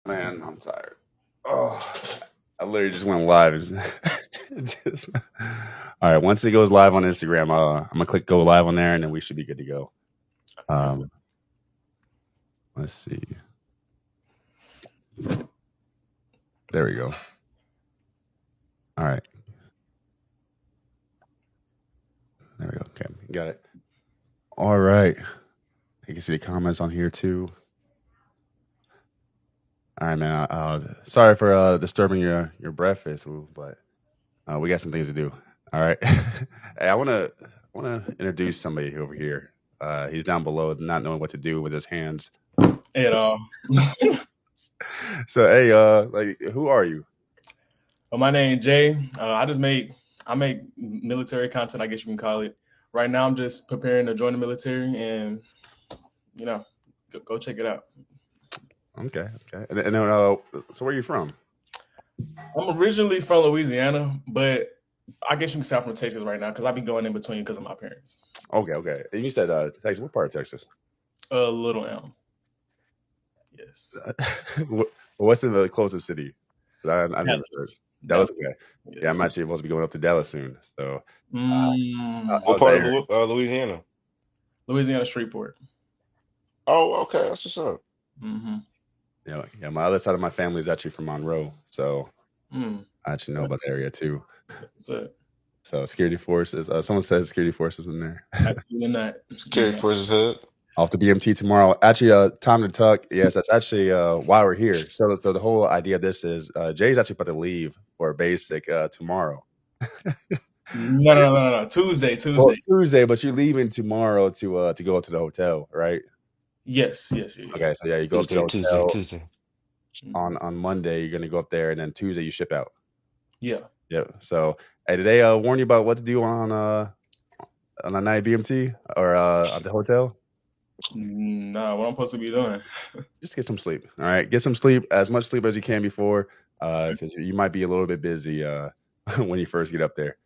Man, I'm tired. Oh, I literally just went live. All right, once it goes live on Instagram, I'm gonna click go live on there, and then we should be good to go. Um, let's see. There we go. All right. There we go. Okay, got it. All right. You can see the comments on here too. All right, man. Sorry for disturbing your breakfast, but we got some things to do. All right. Hey, I wanna introduce somebody over here. He's down below, not knowing what to do with his hands. At all. So, hey, like, who are you? Well, my name Jay. I make military content, I guess you can call it. Right now, I'm just preparing to join the military, and you know, go check it out. Okay, okay. And then, so where are you from? I'm originally from Louisiana, but I guess you can say I'm from Texas right now because I be going in between because of my parents. Okay, okay. And you said Texas. What part of Texas? Little M. Yes. What's in the closest city? I've never heard. Dallas. Dallas. Dallas. Okay. Yeah, Yes. I'm actually supposed to be going up to Dallas soon. So, Mm, I What was part there. of Louisiana? Louisiana Shreveport. Oh, okay, that's what's up. Mm-hmm. Yeah. My other side of my family is actually from Monroe, so Mm. I actually know about the area too. So, So security forces. Someone said security forces in there. absolutely not. Security Forces Hood. Off the BMT tomorrow. Actually, time to tuck. Yes, that's actually why we're here. So the whole idea of this is Jay's actually about to leave for basic tomorrow. No. Tuesday. Well, Tuesday, but you're leaving tomorrow to go to the hotel, right? Yes. Okay, so yeah, you go up to the hotel Tuesday. on Monday. You're gonna go up there, and then Tuesday you ship out. Yeah. Yeah. So hey, did they warn you about what to do on a night BMT or at the hotel? Nah, what I'm supposed to be doing? Just get some sleep. All right, get some sleep, as much sleep as you can before, because you might be a little bit busy when you first get up there.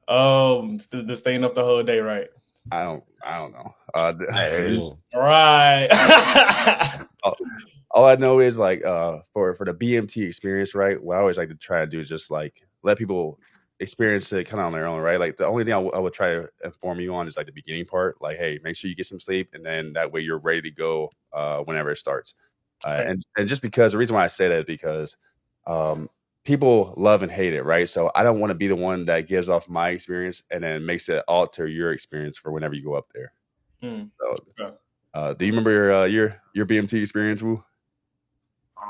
Just staying up the whole day, right? I don't know. Hey, Right. All I know is like for the BMT experience, right? What I always like to try to do is just like let people experience it kind of on their own, right? Like the only thing I would try to inform you on is like the beginning part. Like, hey, make sure you get some sleep, and then that way you're ready to go whenever it starts. Okay. And just because the reason why I say that is because um, people love and hate it, right? So I don't want to be the one that gives off my experience and then makes it alter your experience for whenever you go up there. So, Okay. do you remember your BMT experience, Wu?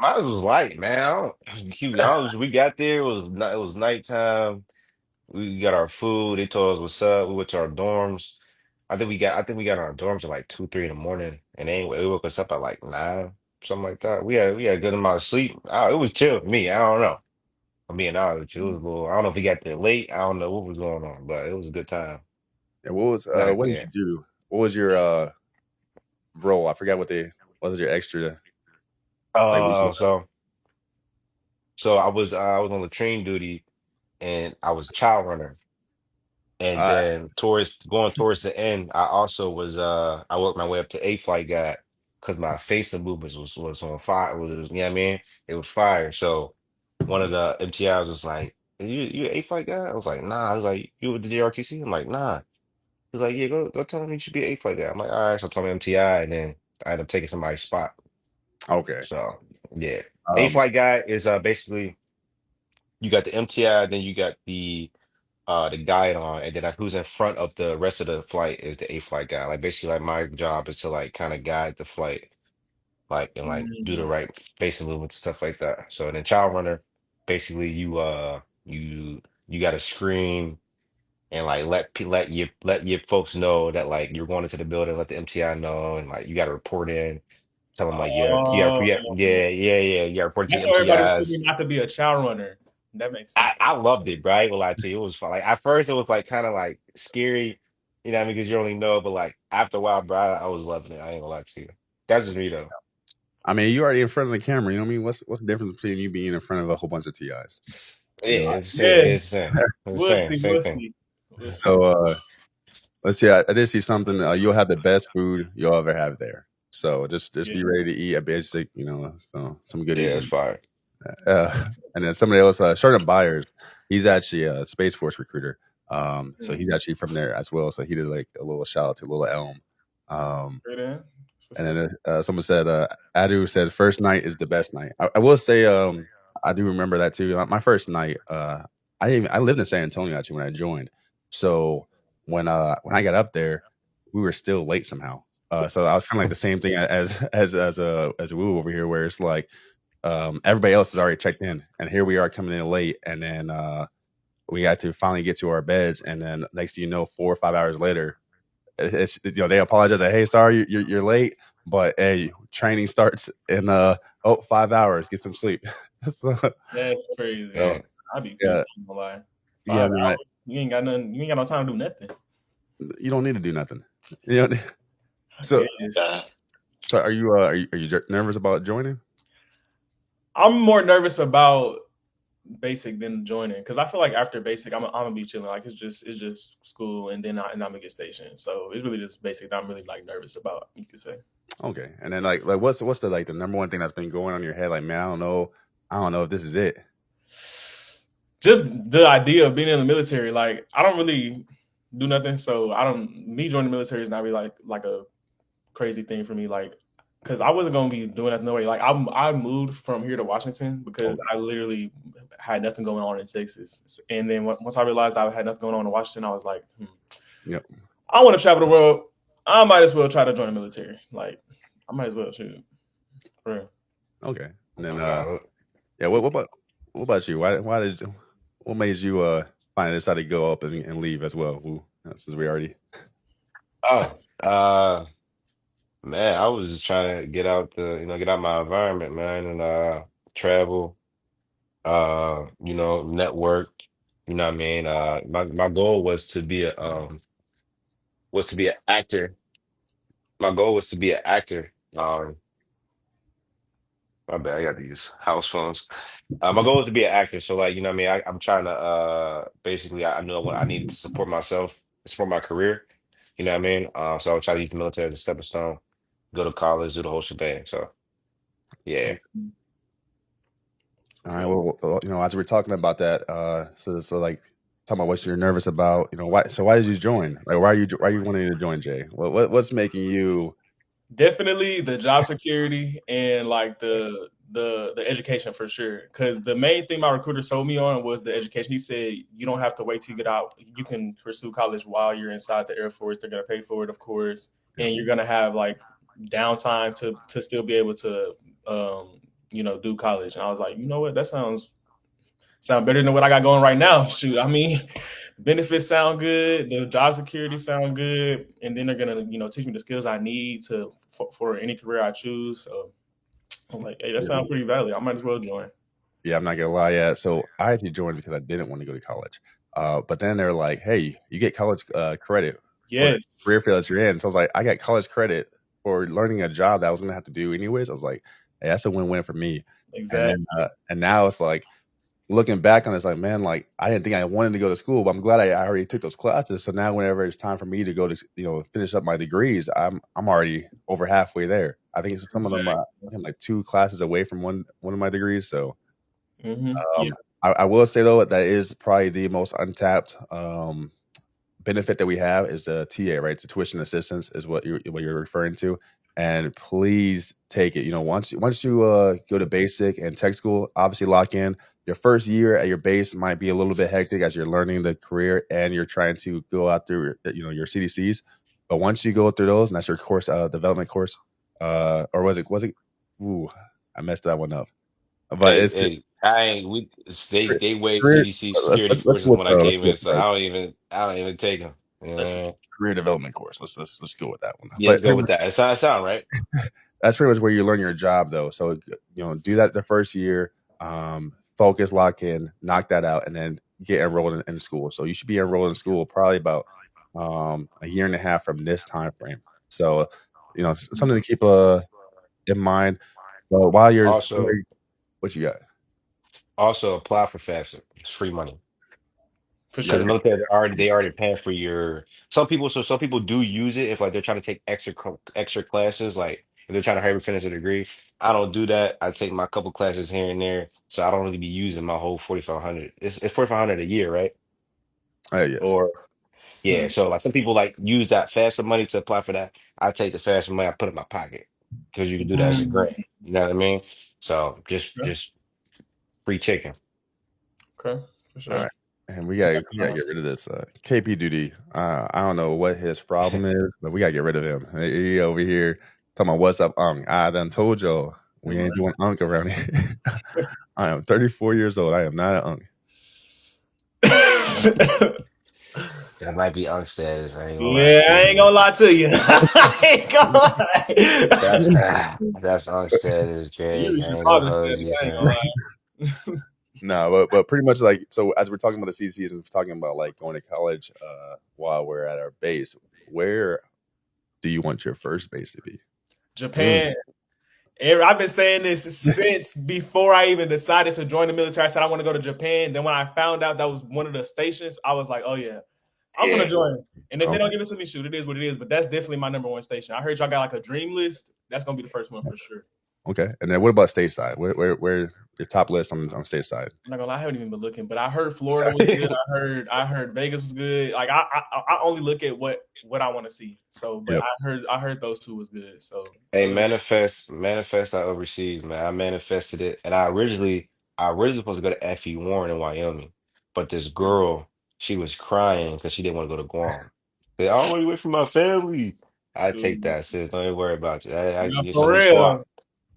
mine was light, man. We got there. It was nighttime. We got our food. They told us what's up. We went to our dorms. I think we got in our dorms at like 2, 3 in the morning, and anyway, they woke us up at like 9, something like that. We had a good amount of sleep. It was chill for me. I don't know. I'm being honest with you. It was a little. I don't know if we got there late. I don't know what was going on, but it was a good time. And Not what did yeah. you do? What was your role? I forgot what was your extra like when you Uh, so so I was on latrine duty and I was a child runner. And uh, then towards the end, I also was I worked my way up to A flight guy because my facing movements was on fire. You know what I mean? It was fire. So one of the MTIs was like, you A flight guy? I was like, nah. I was like, you with the JRTC? I'm like, nah. He's like, yeah, go tell him you should be an A flight guy. I'm like, all right. So I told him MTI, and then I ended up taking somebody's spot. okay. So yeah. A Um, flight guy is basically you got the MTI, then you got the guide on, and then who's in front of the rest of the flight is the A flight guy. Like basically, like my job is to like kind of guide the flight, like and like do the Mm. right basic movements, stuff like that. So then child runner, basically you got to screen and like let your folks know that like you're going into the building, let the MTI know, and like you got to report in, tell them like Oh, you got to report to that's the why everybody told me MTIs. not to be a child runner. That makes sense. I loved it, bro. I ain't gonna lie to you. It was fun. Like at first it was like kind of like scary, you know what I mean? Because you only know, but like after a while, bro, I was loving it. I ain't gonna lie to you. That's just me though. I mean, you already in front of the camera. You know what I mean? What's the difference between you being in front of a whole bunch of TIs? You know. Yeah, it's the same. Yeah, It's the same. It's the we'll same. see. Same We'll thing. see. We'll see. So let's see. I did see something. You'll have the best food you'll ever have there. So just be Yes. ready to eat a basic, so some good Yeah, it's eating. fire. And then somebody else, Sherman Byers, he's actually a Space Force recruiter. So Mm. he's actually from there as well. So he did like a little shout out to Little Elm. Um, Straight in. What's and up? then someone said, Adu said, first night is the best night. I will say, I do remember that too. My first night, I lived in San Antonio actually when I joined. So when I got up there, we were still late somehow. So I was kind of like the same thing as Woo over here, where it's like everybody else has already checked in, and here we are coming in late, and then we had to finally get to our beds, and then next thing you know, 4 or 5 hours later, it's they apologize like, hey, sorry you're late, but hey, training starts in 5 hours, get some sleep. So, That's crazy. Yeah. I'd be pissed. yeah, I'm gonna lie. yeah, 5 hours. man, You ain't got nothing. You ain't got no time to do nothing. you don't need to do nothing. You know, I so guess. are you nervous about joining? I'm more nervous about basic than joining because I feel like after basic, I'm gonna be chilling. Like it's just school, and then I'm gonna get stationed. So it's really just basic that I'm really like nervous about. You could say. Okay, and then like what's the like the number one thing that's been going on in your head? Like, man, I don't know if this is it. Just the idea of being in the military, like I don't really do nothing, so I don't. Me joining the military is not really like a crazy thing for me, like because I wasn't gonna be doing that no way. Like I moved from here to Washington because Okay, I literally had nothing going on in Texas, and then once I realized I had nothing going on in Washington, I was like, yep, I want to travel the world. I might as well try to join the military. Like I might as well shoot. For real. okay, and then Uh, yeah, what about you? What made you finally decide to go up and leave as well? Woo, since we already oh, uh, man, I was just trying to get out my environment, man, and travel, network. You know what I mean? My goal was to be an actor. My goal was to be an actor. My bad, I got these house phones. My goal is to be an actor, so like what I mean. I'm trying to basically I know what I needed to support myself, support my career. You know what I mean? So I was trying to use the military as a stepping stone, go to college, do the whole shebang. So yeah. all right. Well, as we're talking about that, so like talking about what you're nervous about, why did you join? Like, why are you wanting to join, Jay? What's making you? Definitely the job security and like the education for sure. Because the main thing my recruiter sold me on was the education. He said you don't have to wait to get out. You can pursue college while you're inside the Air Force. They're gonna pay for it, of course, Yeah, and you're gonna have like downtime to still be able to do college. And I was like, you know what, that sound better than what I got going right now. Shoot, I mean, benefits sound good, the job security sound good, and then they're gonna, teach me the skills I need for any career I choose. So I'm like, hey, that yeah, sounds pretty valid. I might as well join. yeah. I'm not gonna lie. Yeah, so I actually joined because I didn't want to go to college. But then they're like, hey, you get college credit for the career Yes, field that you're in. So I was like, I got college credit for learning a job that I was gonna have to do anyways. I was like, hey, that's a win-win for me. And then exactly. and now it's like looking back on it, it's like, man, like I didn't think I wanted to go to school, but I'm glad I already took those classes. So now whenever it's time for me to go to, finish up my degrees, I'm already over halfway there. I think some of them Exactly. I'm like 2 classes away from one of my degrees. So Yeah. I will say though that is probably the most untapped benefit that we have is the TA, right? The tuition assistance is what you're referring to. And please take it. Once you go to basic and tech school, obviously lock in. Your first year at your base might be a little bit hectic as you're learning the career and you're trying to go out through your CDCs. But once you go through those, and that's your course development course, or was it? Ooh, I messed that one up. But Hey, it's hey, I ain't we career. they waived career CDC let's, security let's, let's forces go with when I let's came go in, with so I don't even take them. You let's know? career development course. Let's go with that one. Yeah, let's But go with that. It sound right. that's pretty much where you learn your job though. So do that the first year. Focus, lock in, knock that out, and then get enrolled in school. So you should be enrolled in school probably about a year and a half from this time frame. So something to keep in mind. But while you're Also, there, what you got? also apply for FAFSA. It's free money. For Because Yep. the sure. military they already paying for your some people do use it if like they're trying to take extra classes like if they're trying to hurry up finish a degree. I don't do that. I take my couple classes here and there, so I don't really be using my whole 4,500. It's 4,500 a year, right? Yes. Or yeah. Hmm. So like some people like use that FAFSA money to apply for that. I take the FAFSA money, I put it in my pocket because you can do that as a grant. Mm. You know what I mean? So Okay. just free chicken. Okay. For All sure. right. And we gotta Uh, get rid of this KP Duty. I don't know what his problem is, but we gotta get rid of him. He over here talking about what's up, Unk. I done told y'all we ain't doing Unk around here. I am 34 years old. I am not an Unk. That might be Unksted's. I ain't gonna lie Yeah, to I ain't you. gonna lie to you. I ain't gonna That's lie. that's Unkstead is You great. I should ain't call gonna this hold you, status. I ain't gonna son. lie. No, but pretty much like so as we're talking about the CDCs and talking about like going to college while we're at our base, where do you want your first base to be? Japan. I've been saying this since before I even decided to join the military. I said I want to go to Japan. Then when I found out that was one of the stations, I was like, oh yeah, I'm gonna Yeah. join. And if they Okay. don't give it to me, shoot, it is what it is. But that's definitely my number one station. I heard y'all got like a dream list. That's gonna be the first one for sure. Okay. And then what about stateside? Where your top list on stateside? I'm not gonna lie, I haven't even been looking, but I heard Florida was good. I heard Vegas was good. Like I only look at what I want to see. So, but Yep. I heard those two was good. So Hey, other than manifest out overseas, man. I manifested it, and I originally supposed to go to F.E. Warren in Wyoming, but this girl, she was crying because she didn't want to go to Guam. They always wait for my family. I take that, that, sis. Don't even worry about it. no, So for we real. swap.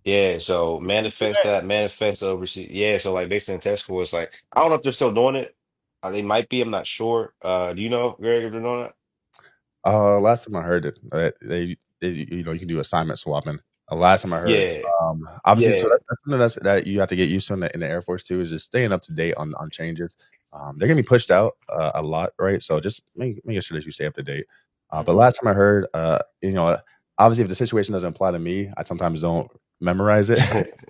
Yeah, so manifest overseas. Yeah, so like they send test scores. Like I don't know if they're still doing it. They might be. I'm not sure. Do you know, Greg, if they're doing that? Last time I heard it, they you know you can do assignment swapping. Last time I heard, Yeah, obviously, so yeah. that's something that you have to get used to in the Air Force too. Is just staying up to date on changes. They're gonna be pushed out a lot, right? So just making sure that you stay up to date. But Mhm. last time I heard, obviously, if the situation doesn't apply to me, I sometimes don't memorize it.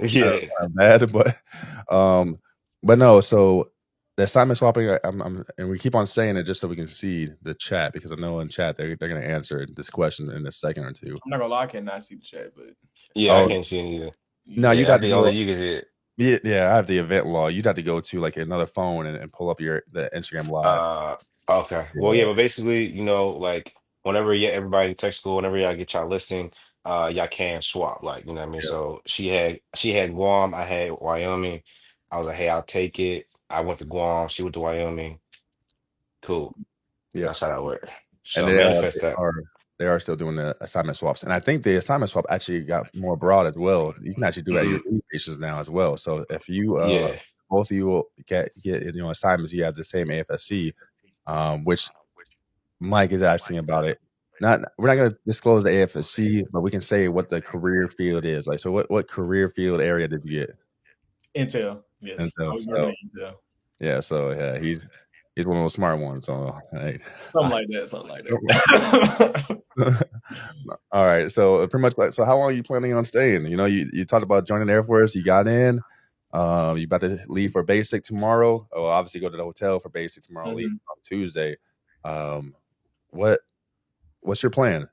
Yeah. Kind of bad, um, but no. So the assignment swapping, and we keep on saying it just so we can see the chat because I know in chat they're going to answer this question in a second or two. I'm not gonna lie, I cannot see the chat, but Yeah, I Oh can't see it either. no, yeah. you'd Yeah, I have to think go. only you can see it. Yeah, I have the event log. You'd have to go to like another phone and pull up the Instagram live. Uh, okay. Well, yeah, Yeah, but basically, like whenever everybody text school, whenever y'all get y'all listing, y'all can swap, like, you know what I mean? yeah, So she had Guam, I had Wyoming. I was like, hey, I'll take it. I went to Guam, she went to Wyoming. Cool. yeah. That's how that worked. And So manifest that. they are still doing the assignment swaps. And I think the assignment swap actually got more broad as well. You can actually do it at your Hmm. lead stations now as well. So if you Yeah. both of you will get assignments, you have the same AFSC, which Mike is asking about it. Not we're not going to disclose the AFSC, but we can say what the career field is. Like, so what career field area did you get? Intel. And Yes, I so, was working at Intel. yeah, he's one of those smart ones. So, hey, Something like that. Something like that. all right. So pretty much. So how long are you planning on staying? You know, you talked about joining the Air Force. You got in. You about to leave for basic tomorrow. Oh, obviously go to the hotel for basic tomorrow. Leave Mhm. on Tuesday. Um, what's your plan?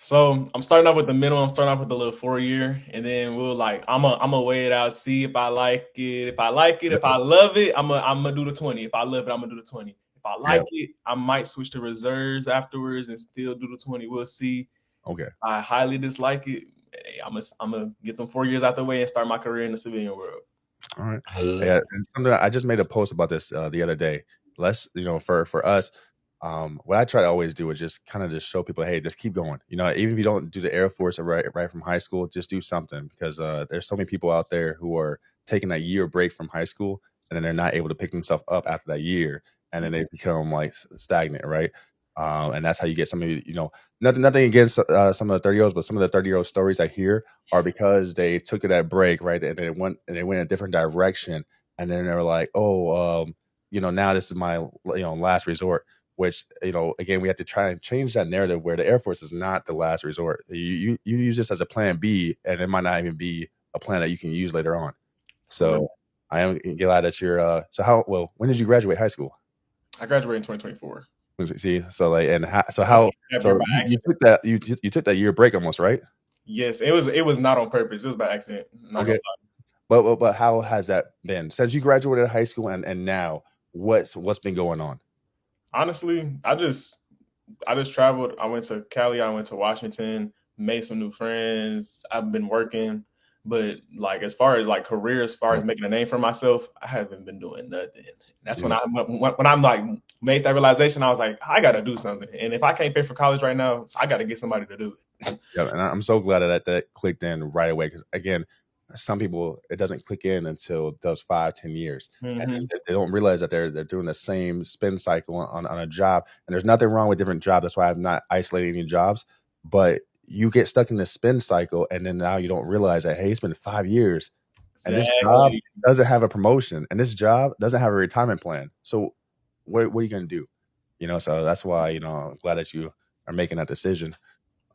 So I'm starting off with the minimum. I'm starting off with a little 4 year, and then we'll like I'm gonna weigh it out, see if I like it. If I like it, Yeah. if I love it, I'm gonna do the 20. If I love it, I'm gonna do the 20. If I Yeah. like it, I might switch to reserves afterwards and still do the 20. We'll see. Okay. I highly dislike it. Hey, I'm gonna get them 4 years out the way and start my career in the civilian world. All right. Hello. Yeah, and something I just made a post about this the other day. Let's, for us, what I try to always do is just kind of just show people, hey, just keep going. You know, even if you don't do the Air Force right from high school, just do something because there's so many people out there who are taking that year break from high school and then they're not able to pick themselves up after that year, and then they become like stagnant, right? And that's how you get some of nothing against some of the 30-year-olds, but some of the 30-year-old stories I hear are because they took that break, right? And they went a different direction, and then they were like, oh, now this is my last resort. Which again, we have to try and change that narrative where the Air Force is not the last resort. You use this as a plan B, and it might not even be a plan that you can use later on. For real. So I am glad that you're. When did you graduate high school? I graduated in 2024. See, so like, and After by you accident. took that you took that year break almost, right? Yes, it was not on purpose. It was by accident. Not gonna Okay. But how has that been since you graduated high school and now what's been going on? honestly, I just traveled. I went to Cali. I went to Washington. Made some new friends. I've been working, but like as far as like career, as far as making a name for myself, I haven't been doing nothing. That's when Yeah. when I'm like made that realization. I was like, I got to do something. And if I can't pay for college right now, I got to get somebody to do it. Yeah, and I'm so glad that clicked in right away because again, some people it doesn't click in until those 5-10 years, and Mm-hmm. they don't realize that they're doing the same spin cycle on a job. And there's nothing wrong with different jobs. That's why I'm not isolating any jobs. But you get stuck in this spin cycle, and then now you don't realize that hey, it's been 5 years, and this job Exactly. doesn't have a promotion, and this job doesn't have a retirement plan. So what are you gonna do? So that's why I'm glad that you are making that decision.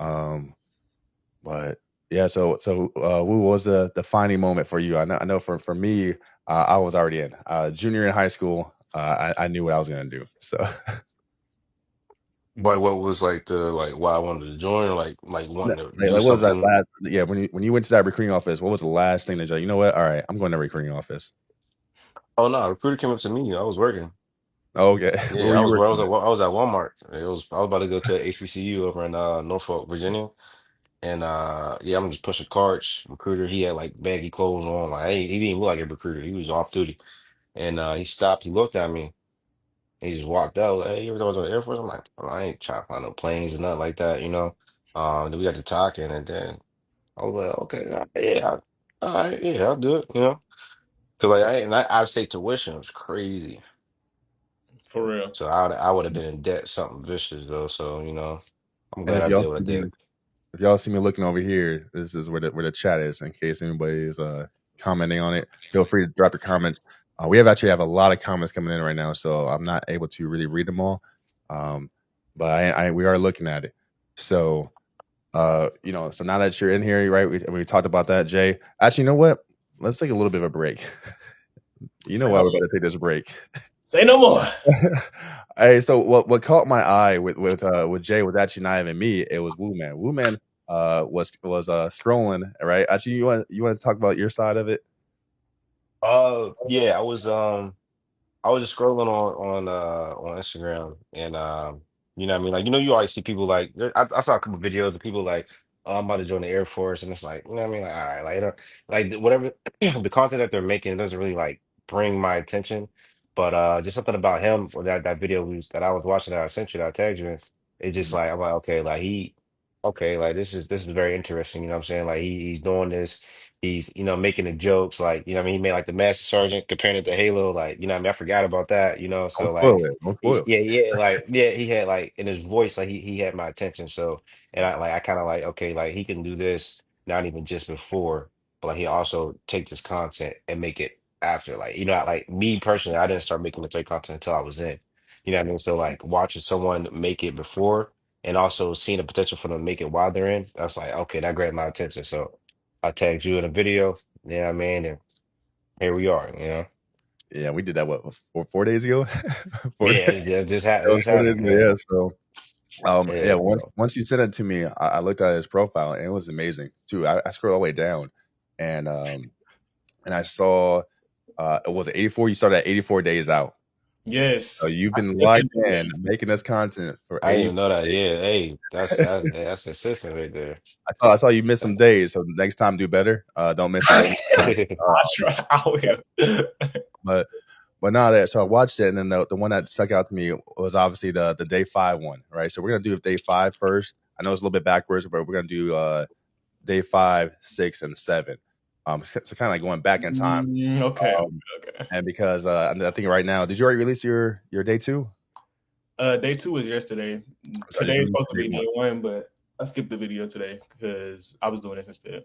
Um, but yeah, what was the defining moment for you? I know for me, I was already in junior in high school. I knew what I was gonna do. So But what was like the like why I wanted to join, or like wanting to like, do what was that something? last? Yeah, when you went to that recruiting office, what was the last thing that you know what? All right, I'm going to recruiting office. Oh no, a recruiter came up to me. I was working. Oh, okay, where were Yeah, you I working was at? I was at Walmart. I was about to go to HBCU over in Norfolk, Virginia. And yeah, I'm just pushing carts. Recruiter, he had like baggy clothes on. Like he didn't look like a recruiter. He was off duty. And he stopped, he looked at me, he just walked out. Like, hey, you ever go to the Air Force? I'm like, "Well, I ain't trying to fly no planes and nothing like that, you know." Then we got to talking, and then I was like, okay, yeah, all right, yeah, I'll do it, you know. Cause like I out of state tuition was crazy. For real. So I would have been in debt, something vicious though. So, I'm And glad I did what I did. if y'all see me looking over here, this is where the chat is. In case anybody is commenting on it, feel free to drop your comments. We actually have a lot of comments coming in right now, so I'm not able to really read them all. But we are looking at it. So so now that you're in here, right? We talked about that, Jay. Actually, you know what? Let's take a little bit of a break. You know Say why no, we're about to take this break? say no more. Hey, so what caught my eye with Jay was actually not even me. It was Woo Man. Woo Man was scrolling, right? Actually, you want to talk about your side of it? Yeah, I was just scrolling on Instagram, and you know what I mean, like you always see people like I saw a couple videos of people like, oh, I'm about to join the Air Force, and it's like, you know what I mean, like, all right, like whatever the content that they're making doesn't really like bring my attention, but just something about him or that video that I was watching that I sent you that I tagged you in, it just like I'm like, okay, like okay, like this is very interesting, you know what I'm saying, like he's doing this. He's, making the jokes like, what I mean, he made like the Master Sergeant comparing it to Halo, like, what I mean, I forgot about that, Don't so like, spoil it. Don't spoil. yeah, yeah, like, yeah, he had like in his voice, like he had my attention. So, and I kind of like, okay, like he can do this not even just before, but like he also take this content and make it after, like, like me personally, I didn't start making material content until I was in, you know what I mean? So like watching someone make it before and also seeing the potential for them to make it while they're in, that's like, okay, that grabbed my attention. So I tagged you in a video, you know what I mean? And here we are, you know? Yeah, we did that what 4 days ago. 4 days. Yeah, it just It happened. It was just 4 days happened, ago. man. Yeah. So yeah. Yeah, Once you sent it to me, I looked at his profile and it was amazing too. I scrolled all the way down and I saw it was 84. You started at 84 days out. So Yes, you've I been still locked can do in making this content for I didn't even 84 know that. Yeah, hey, days. that's consistent right there. I saw you miss some days, so next time do better. Don't miss it next time. I try. I will. But now that so I watched it, and then the one that stuck out to me was obviously the day 5 one, right? So we're gonna do day 5 first. I know it's a little bit backwards, but we're gonna do day 5, 6, and 7. So kind of like going back in time. Okay, Um, okay. and because I think right now, did you already release your day 2? Day two was yesterday. So I just Today is released supposed to day be 1. day one, but I skipped the video today because I was doing this instead.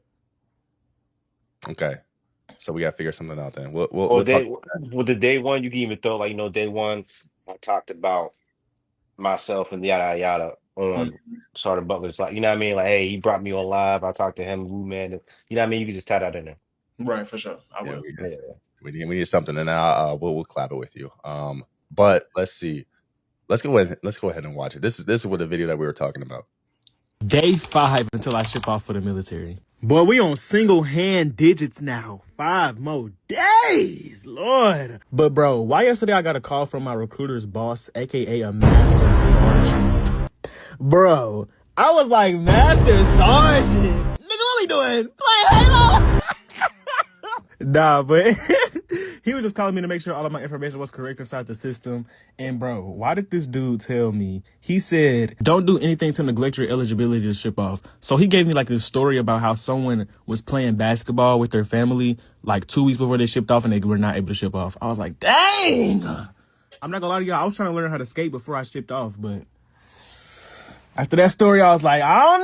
Okay, so we gotta figure something out then. We'll Well, talk. with the day one, you can even throw like day one. I talked about myself and yada yada on Mm, Sergeant Butler's, like what I mean, like hey, he brought me on live. I talked to him, Woo Man, you know what I mean. You can just tie that in there. right, for sure. I Yeah, will. Yeah. we need something, and now we'll collab it with you. But let's see. Let's go ahead and watch it. This is what the video that we were talking about. Day 5 until I ship off for the military. Boy, we on single hand digits now. 5 more days, Lord. But bro, why yesterday I got a call from my recruiter's boss, aka a master sergeant? Bro, I was like, Master Sergeant? Nigga, what we doing? Play Halo? Nah, but he was just calling me to make sure all of my information was correct inside the system. And bro, why did this dude tell me? He said, don't do anything to neglect your eligibility to ship off. So he gave me like this story about how someone was playing basketball with their family like 2 weeks before they shipped off and they were not able to ship off. I was like, dang! I'm not gonna lie to y'all, I was trying to learn how to skate before I shipped off, but after that story, I was like, I don't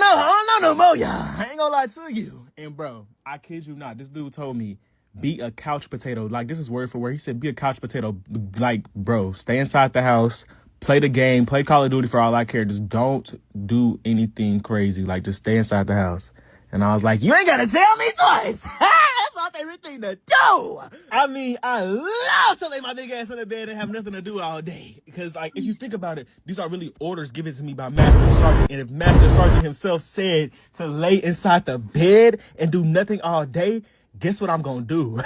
know no more, y'all. I ain't gonna lie to you. And bro, I kid you not, this dude told me, be a couch potato. Like, this is word for word. He said, be a couch potato. Like, bro, stay inside the house, play the game, play Call of Duty for all I care. Just don't do anything crazy. Like, just stay inside the house. And I was like, you ain't gotta tell me twice. That's my favorite thing to do. I mean, I love to lay my big ass in the bed and have nothing to do all day. Because, like, if you think about it, these are really orders given to me by Master Sergeant. And if Master Sergeant himself said to lay inside the bed and do nothing all day, guess what I'm gonna do?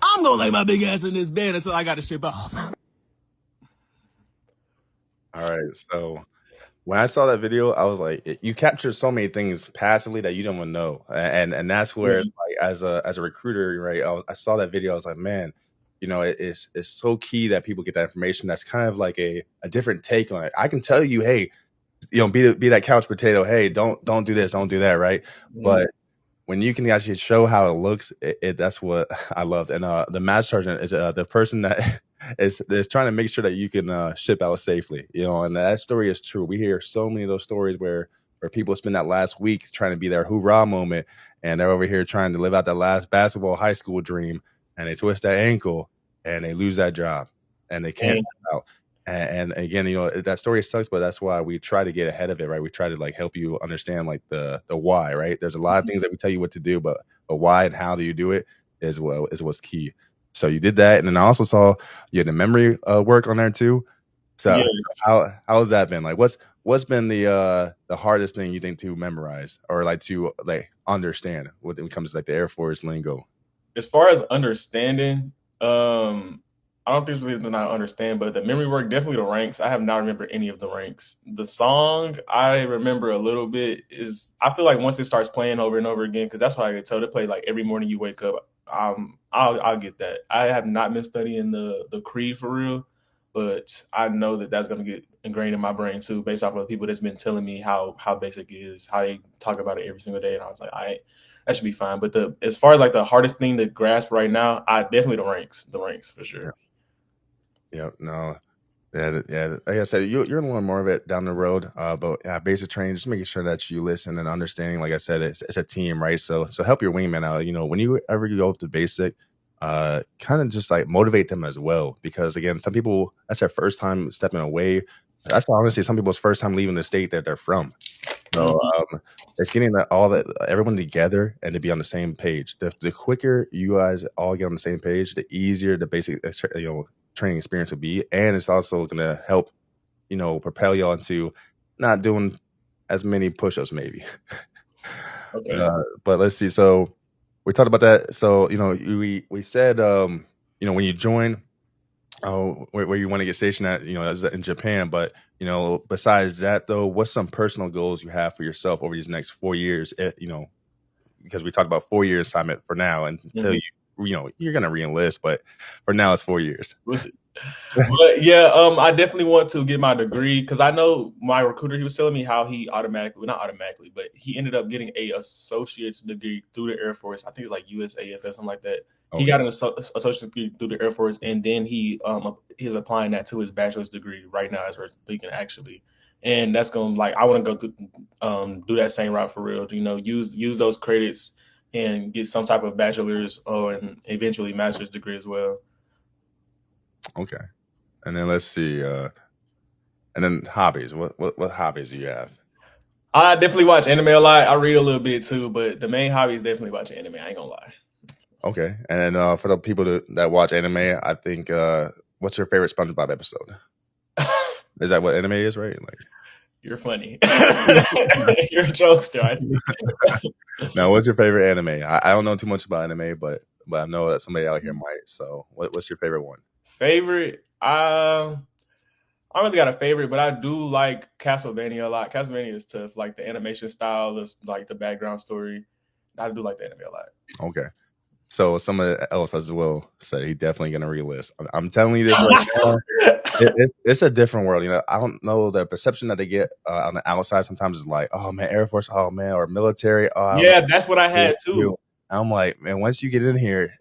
I'm gonna lay my big ass in this bed until I gotta ship off. All right, so when I saw that video, I was like, you captured so many things passively that you don't even know, and that's where it's like as a recruiter, right? I saw that video, I was like, man, it's so key that people get that information. That's kind of like a different take on it. I can tell you, hey, be that couch potato. Hey, don't do this, don't do that, right? But when you can actually show how it looks, that's what I loved. And the master sergeant is the person that is trying to make sure that you can ship out safely. And that story is true. We hear so many of those stories where people spend that last week trying to be their hoorah moment, and they're over here trying to live out that last basketball high school dream, and they twist that ankle and they lose that job and they can't get out. And again, that story sucks, but that's why we try to get ahead of it, right? We try to like help you understand like the why, right? There's a lot of things that we tell you what to do, but why and how do you do it is what's key. So you did that, and then I also saw you had the memory work on there too. So Yes. how has that been? Like, what's been the hardest thing you think to memorize or like to like understand when it comes to like the Air Force lingo? As far as understanding, I don't think it's really that I understand, but the memory work, definitely the ranks. I have not remembered any of the ranks. The song I remember a little bit I feel like once it starts playing over and over again, because that's what I get told to play like every morning you wake up. I'll get that. I have not been studying the Creed for real, but I know that that's going to get ingrained in my brain too, based off of people that's been telling me how basic it is, how they talk about it every single day. And I was like, that should be fine. But as far as like the hardest thing to grasp right now, definitely the ranks for sure. Yeah, no, yeah. Like I said, you're gonna learn more of it down the road. But basic training, just making sure that you listen and understanding. Like I said, it's a team, right? So help your wingman out. When you ever go up to basic, kind of just like motivate them as well, because again, some people that's their first time stepping away. That's honestly some people's first time leaving the state that they're from. So it's getting everyone together and to be on the same page. The quicker you guys all get on the same page, the easier the basic training experience will be, and it's also going to help propel y'all into not doing as many push-ups maybe. Okay. But let's see. So we talked about that. So we said when you join where you want to get stationed at, in Japan. But besides that though, what's some personal goals you have for yourself over these next 4 years? Because we talked about 4 year assignment for now until you're gonna re-enlist, but for now it's 4 years. But yeah, I definitely want to get my degree, because I know my recruiter, he was telling me how he not automatically, but he ended up getting a associate's degree through the Air Force. I think it's like USAF or something like that. He got an associate's degree through the Air Force, and then he's applying that to his bachelor's degree right now as we're speaking, actually. And that's going to I want to go through do that same route for real. Use those credits and get some type of bachelor's and eventually master's degree as well. Okay. And then let's see. And then hobbies. What hobbies do you have? I definitely watch anime a lot. I read a little bit too, but the main hobby is definitely watching anime. I ain't gonna lie. Okay. And then for the people that watch anime, I think what's your favorite SpongeBob episode? Is that what anime is, right? You're funny. You're a jokester, I see. Now, what's your favorite anime? I don't know too much about anime, but I know that somebody out here might. So, what's your favorite one? Favorite? I don't really got a favorite, but I do like Castlevania a lot. Castlevania is tough, like the animation style, like the background story. I do like the anime a lot. Okay. So someone else as well said he definitely gonna relist. I'm telling you this right now. It's a different world. You know, I don't know the perception that they get on the outside. Sometimes is like, oh man, Air Force, oh man, or military. Oh, I don't Yeah, know. that's what I had too. I'm like, man, once you get in here,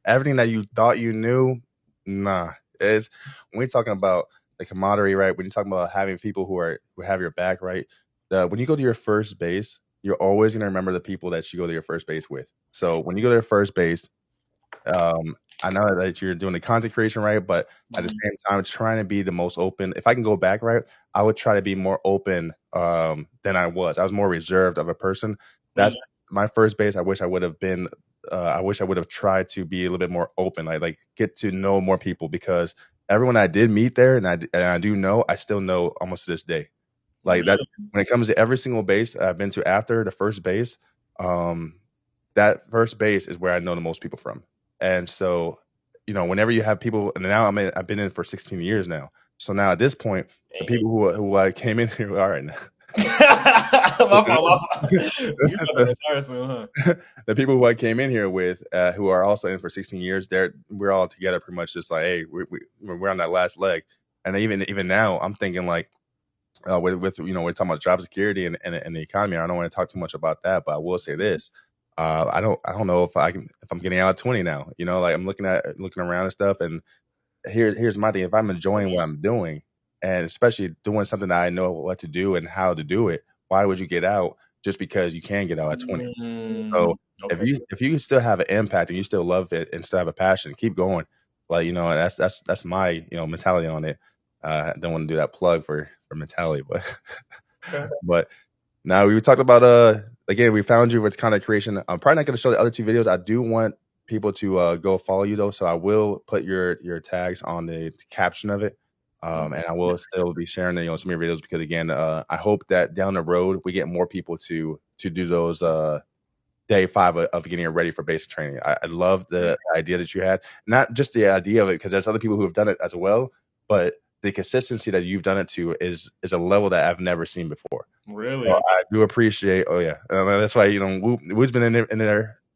everything that you thought you knew, nah. Is when we're talking about the camaraderie, right? When you're talking about having people who have your back, right? When you go to your first base, you're always gonna remember the people that you go to your first base with. So when you go to your first base, I know that you're doing the content creation, right? But at the same time, trying to be the most open. If I can go back, right, I would try to be more open than I was. I was more reserved of a person. That's my first base. I wish I would have been. I wish I would have tried to be a little bit more open, like get to know more people because everyone I did meet there, and I do know, I still know almost to this day. Like that, when it comes to every single base I've been to after the first base, that first base is where I know the most people from. And so, you know, whenever you have people, and now I've been in for 16 years now. So now at this point, the people who came in here, all right now. My fault. You gonna retire soon, huh? The people who I came in here with, who are also in for 16 years, we're all together pretty much just like, hey, we're on that last leg. And even now, I'm thinking like, with you know, we're talking about job security and the economy. I don't want to talk too much about that, but I will say this: I don't know if I'm getting out at 20 now. You know, like I'm looking around and stuff. And here's my thing: if I'm enjoying what I'm doing, and especially doing something that I know what to do and how to do it, why would you get out just because you can get out at 20? So if you still have an impact and you still love it and still have a passion, keep going. Like, you know, that's my, you know, mentality on it. I don't want to do that plug for mentality, but but now we talked about again, we found you with content creation. I'm probably not going to show the other two videos. I do want people to go follow you though, so I will put your tags on the caption of it. And I will still be sharing, you know, some of your videos because again, I hope that down the road we get more people to do those day 5 of getting ready for basic training. I love the idea that you had, not just the idea of it, because there's other people who have done it as well, but the consistency that you've done it to is a level that I've never seen before. Really, so I do appreciate. Oh yeah, that's why, you know, Woo's been in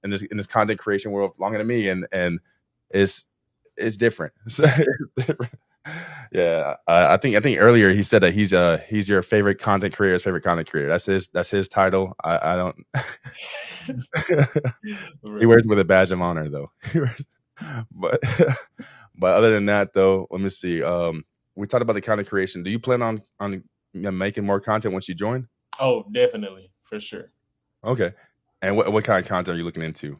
this content creation world longer than me, and it's different. Yeah, I think earlier he said that he's your favorite content creator's favorite content creator. That's his title. I don't. He wears it with a badge of honor though. but other than that though, let me see. We talked about the content creation. Do you plan on making more content once you join? Oh, definitely, for sure. Okay. And what kind of content are you looking into?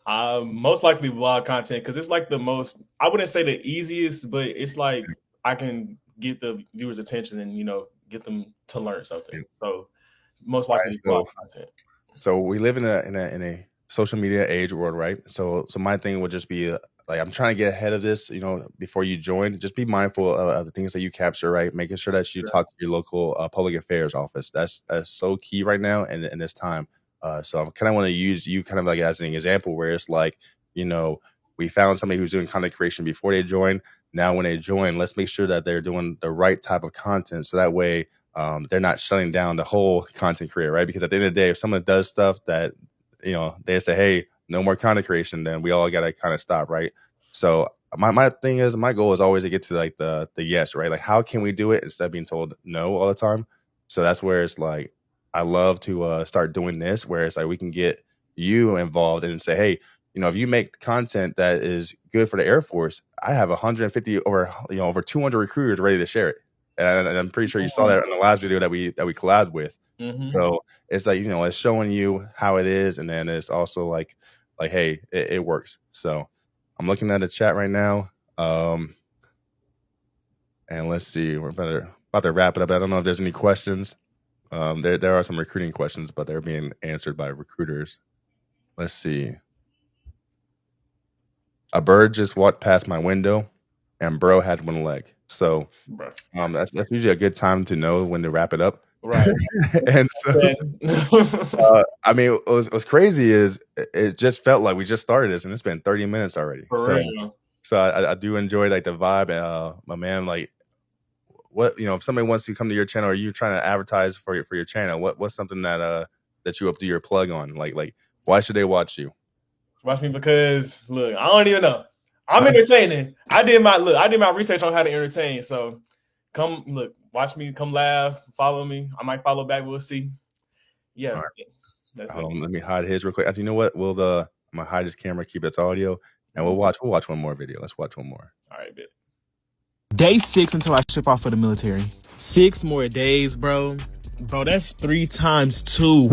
Most likely vlog content because it's like the most. I wouldn't say the easiest, but it's like I can get the viewers' attention and, you know, get them to learn something. So most likely vlog content. So we live in a social media age world, right? So my thing would just be like, I'm trying to get ahead of this, you know, before you join. Just be mindful of the things that you capture, right? Making sure that you talk to your local public affairs office. That's so key right now in this time. So I kind of want to use you kind of like as an example where it's like, you know, we found somebody who's doing content creation before they join. Now, when they join, let's make sure that they're doing the right type of content. So that way, they're not shutting down the whole content creator, right? Because at the end of the day, if someone does stuff that, you know, they say, hey, no more content creation, then we all got to kind of stop, right? So my thing is, my goal is always to get to like the yes, right? Like, how can we do it instead of being told no all the time? So that's where it's like, I love to start doing this, where it's like we can get you involved and say, hey, you know, if you make content that is good for the Air Force, I have 150 over 200 recruiters ready to share it. And I'm pretty sure you saw that in the last video that we collabed with. So it's like, you know, it's showing you how it is, and then it's also like hey, it works. So I'm looking at the chat right now, and let's see, we're about to wrap it up. I don't know if there's any questions. There are some recruiting questions, but they're being answered by recruiters. Let's see. A bird just walked past my window. and bro had one leg. So Bro. that's usually a good time to know when to wrap it up. Right. And so, I mean, what's crazy is it just felt like we just started this, and it's been 30 minutes already. For So, real. I do enjoy like the vibe. My man, like, what if somebody wants to come to your channel, or you're trying to advertise for your channel, what's something that you up to your plug on? Like why should they watch you? Watch me because look, I don't even know. I'm entertaining. I did my research on how to entertain. So come look, watch me, come laugh, follow me. I might follow back. We'll see. Yeah. All right. That's Let me hide his real quick. You know what? I'm gonna hide his camera, keep its audio, and we'll watch one more video. Let's watch one more. All right, bet. Day 6 until I ship off for the military. 6 more days, bro. Bro, that's 3 times 2.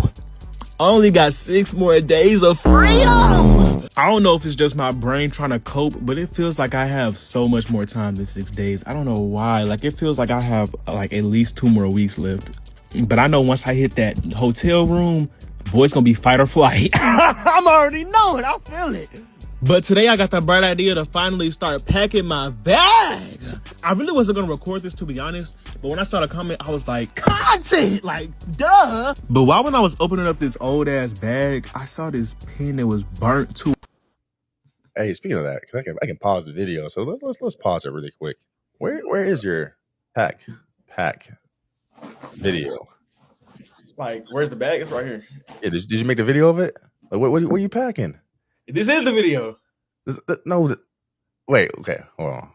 I only got 6 more days of freedom. I don't know if it's just my brain trying to cope, but it feels like I have so much more time than 6 days. I don't know why. Like, it feels like I have like at least 2 more weeks left. But I know once I hit that hotel room, boy, it's gonna be fight or flight. I'm already knowing. I feel it. But today I got the bright idea to finally start packing my bag. I really wasn't gonna record this, to be honest, but when I saw the comment, I was like, content, like, duh. But while when I was opening up this old ass bag, I saw this pin that was burnt too. Hey, speaking of that, 'cause I can pause the video, so let's pause it really quick. Where is your pack video? Like, where's the bag? It's right here. Yeah, did you make the video of it? Like, what are you packing? This is the video. Wait, okay, hold on.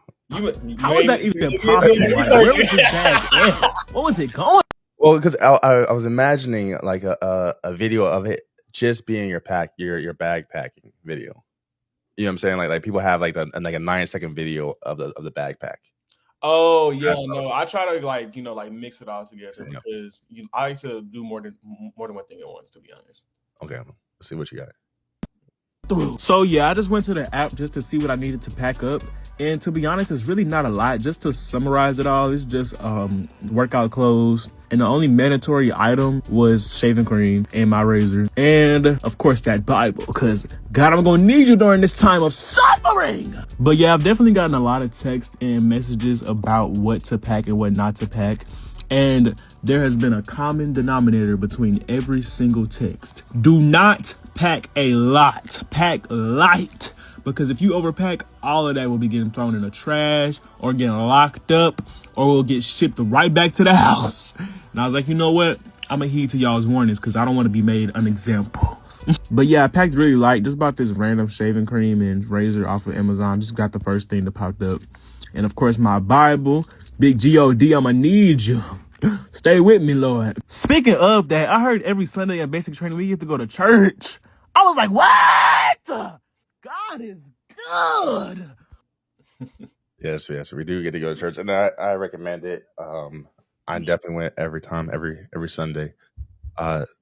How is that even possible? Like, where was this bag at? What was it going? Well, because I was imagining like a video of it just being your bag packing video. You know what I'm saying? Like people have like a 9-second video of the backpack. Oh yeah, no. I try to like mix it all together because I like to do more than one thing at once. To be honest. Okay, let's see what you got. So yeah, I just went to the app just to see what I needed to pack up, and to be honest, it's really not a lot. Just to summarize it all, it's just workout clothes, and the only mandatory item was shaving cream and my razor, and of course that Bible, because God, I'm gonna need you during this time of suffering. But yeah, I've definitely gotten a lot of text and messages about what to pack and what not to pack. And there has been a common denominator between every single text. Do not pack a lot. Pack light. Because if you overpack, all of that will be getting thrown in the trash or getting locked up or will get shipped right back to the house. And I was like, you know what? I'm going to heed to y'all's warnings because I don't want to be made an example. But yeah, I packed really light. Just bought this random shaving cream and razor off of Amazon. Just got the first thing that popped up. And of course, my Bible. Big God, I'ma need you. Stay with me, Lord. Speaking of that, I heard every Sunday at Basic Training, we get to go to church. I was like, what? God is good. Yes, we do get to go to church, and I recommend it. I definitely went every time, every Sunday.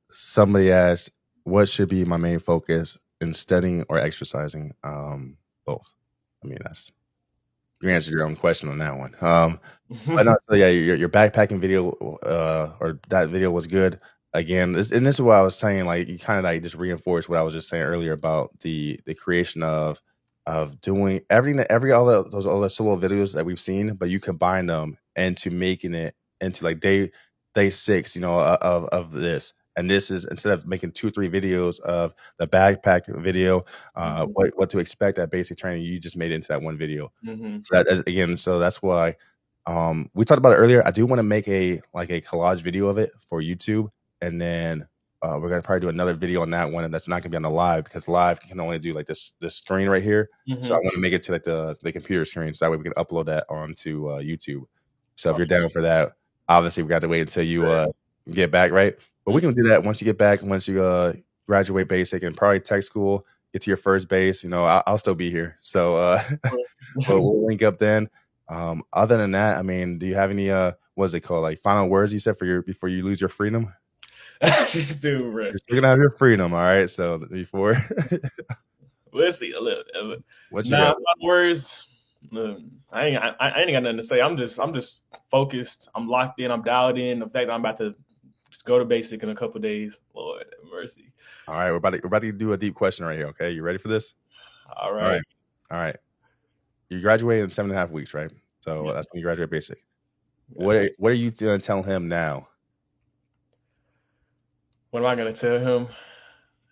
Somebody asked, what should be my main focus in studying or exercising? Both. I mean, you answered your own question on that one. But no, so yeah, your backpacking video or that video was good. Again, and this is what I was saying. Like you kind of like just reinforced what I was just saying earlier about the creation of doing everything those other solo videos that we've seen, but you combine them into making it into like day 6, of this. And this is instead of making 2 or 3 videos of the backpack video, what to expect at Basic Training, you just made it into that one video. So that's why we talked about it earlier. I do want to make a collage video of it for YouTube, and then we're gonna probably do another video on that one, and that's not gonna be on the live because live can only do like this screen right here. So I want to make it to like the computer screen, so that way we can upload that onto YouTube. So if you're down for that, obviously we got to wait until you get back, right? But we can do that once you get back, once you graduate Basic and probably tech school, get to your first base. I'll still be here, so we'll link up then. Other than that, I mean, do you have any what's it called, like final words you said before you lose your freedom? This dude, bro. You're still gonna have your freedom, all right? So before we'll see a little bit. What you got? Final words. I ain't got nothing to say. I'm just focused. I'm locked in. I'm dialed in. The fact that I'm about to just go to Basic in a couple of days. Lord have mercy. All right, we're about to do a deep question right here. Okay, you ready for this? All right. All right. you graduate in 7.5 weeks, right? So Yeah. that's when you graduate basic. Yeah. What are you gonna tell him now? What am I gonna tell him?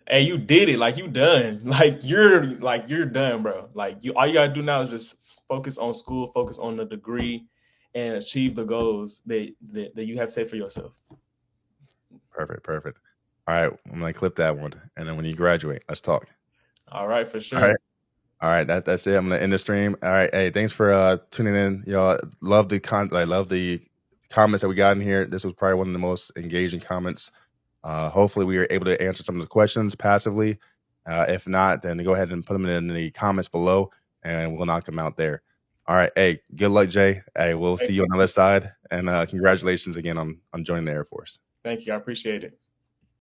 Hey, you did it. Like, you done. Like, you're done, bro. Like, all you gotta do now is just focus on school, focus on the degree, and achieve the goals that you have set for yourself. Perfect. All right, I'm gonna clip that one, and then when you graduate, let's talk. All right, for sure. All right, that's it. I'm gonna end the stream. All right, hey, thanks for tuning in. Love the I love the comments that we got in here. This was probably one of the most engaging comments. Hopefully, we were able to answer some of the questions passively. If not, then go ahead and put them in the comments below, and we'll knock them out there. All right, hey, good luck, Jay. Hey, we'll see you on the other side, and congratulations again on joining the Air Force. Thank you. I appreciate it.